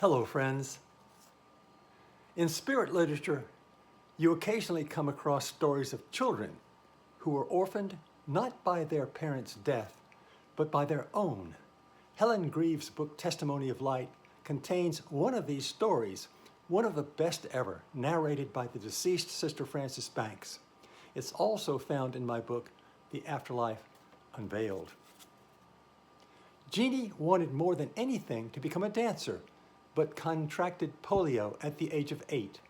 Hello, friends. In spirit literature, you occasionally come across stories of children who were orphaned not by their parents' death, but by their own. Helen Grieve's book, Testimony of Light, contains one of these stories, one of the best ever, narrated by the deceased Sister Frances Banks. It's also found in my book, The Afterlife Unveiled. Jeannie wanted more than anything to become a dancer, but contracted polio at the age of 8.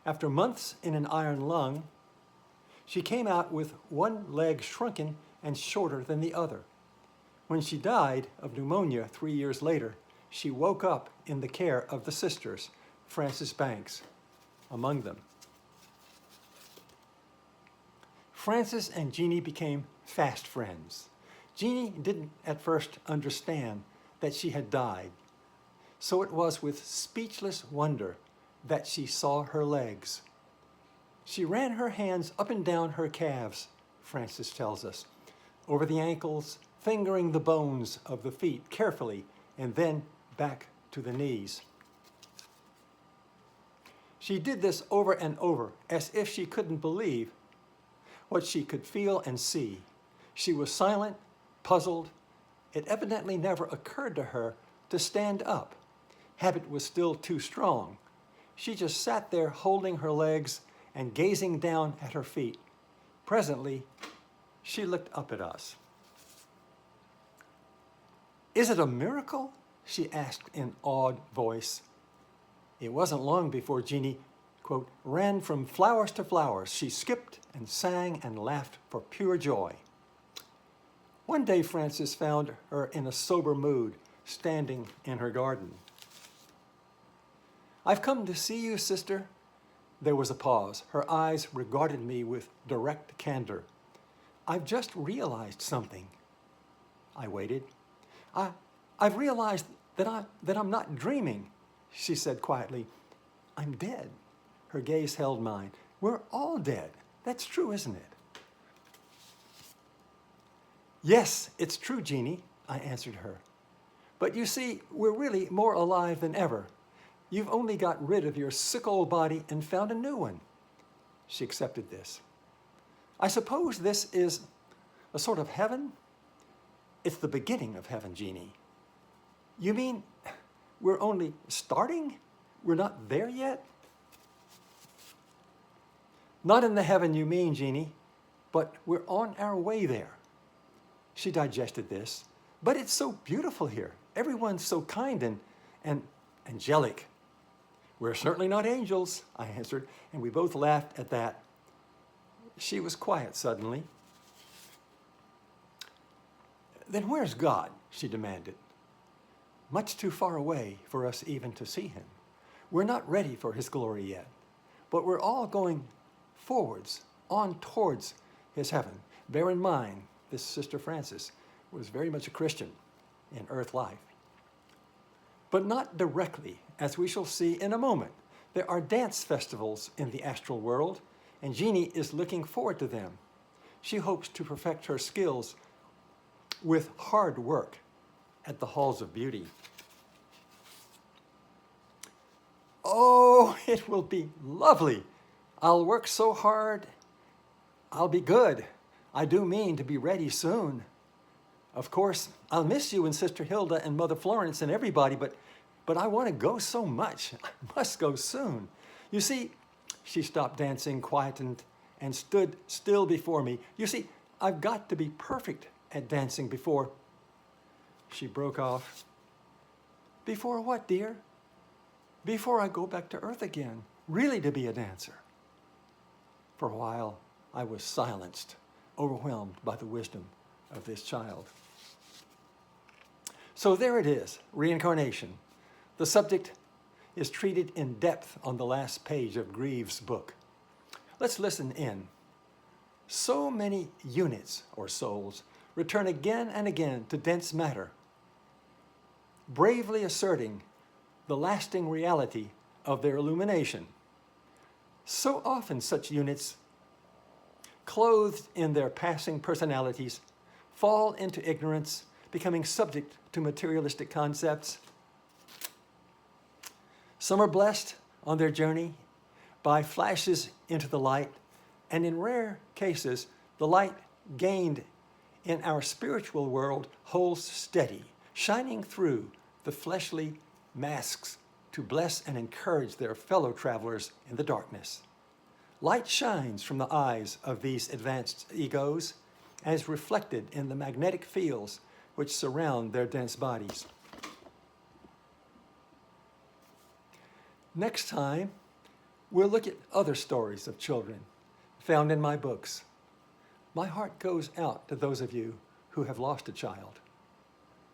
After months in an iron lung, she came out with one leg shrunken and shorter than the other. When she died of pneumonia 3 years later, she woke up in the care of the sisters, Frances Banks among them. Frances and Jeannie became fast friends. Jeannie didn't at first understand that she had died, so it was with speechless wonder that she saw her legs. She ran her hands up and down her calves, Frances tells us, over the ankles, fingering the bones of the feet carefully, and then back to the knees. She did this over and over, as if she couldn't believe what she could feel and see. She was silent, puzzled. It evidently never occurred to her to stand up. Habit was still too strong. She just sat there holding her legs and gazing down at her feet. Presently, she looked up at us. "Is it a miracle?" she asked in awed voice. It wasn't long before Jeannie, quote, ran from flowers to flowers. She skipped and sang and laughed for pure joy. One day, Frances found her in a sober mood, standing in her garden. "I've come to see you, sister." There was a pause. Her eyes regarded me with direct candor. "I've just realized something." I waited. I've realized that I'm not dreaming," she said quietly. "I'm dead." Her gaze held mine. "We're all dead. That's true, isn't it?" "Yes, it's true, Jeannie," I answered her. "But you see, we're really more alive than ever. You've only got rid of your sick old body and found a new one." She accepted this. "I suppose this is a sort of heaven?" "It's the beginning of heaven, Jeannie." "You mean we're only starting? We're not there yet?" "Not in the heaven you mean, Jeannie, but we're on our way there." She digested this. "But it's so beautiful here. Everyone's so kind and angelic." "We're certainly not angels," I answered, and we both laughed at that. She was quiet suddenly. "Then where's God?" she demanded. "Much too far away for us even to see him. We're not ready for his glory yet, but we're all going forwards, on towards his heaven." Bear in mind, this Sister Frances was very much a Christian in earth life. But not directly, as we shall see in a moment. There are dance festivals in the astral world, and Jeannie is looking forward to them. She hopes to perfect her skills with hard work at the halls of beauty. "Oh, it will be lovely. I'll work so hard. I'll be good. I do mean to be ready soon. Of course, I'll miss you and Sister Hilda and Mother Florence and everybody, but I want to go so much. I must go soon. You see," she stopped dancing, quietened, and stood still before me. "You see, I've got to be perfect at dancing before—" She broke off. "Before what, dear?" "Before I go back to earth again, really to be a dancer." For a while, I was silenced, overwhelmed by the wisdom of this child. So there it is, reincarnation. The subject is treated in depth on the last page of Grieve's book. Let's listen in. So many units, or souls, return again and again to dense matter, bravely asserting the lasting reality of their illumination. So often such units, clothed in their passing personalities, fall into ignorance, becoming subject to materialistic concepts. Some are blessed on their journey by flashes into the light, and in rare cases, the light gained in our spiritual world holds steady, shining through the fleshly masks to bless and encourage their fellow travelers in the darkness. Light shines from the eyes of these advanced egos as reflected in the magnetic fields which surround their dense bodies. Next time, we'll look at other stories of children found in my books. My heart goes out to those of you who have lost a child.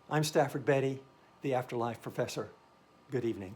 I'm Stafford Betty, the Afterlife Professor. Good evening.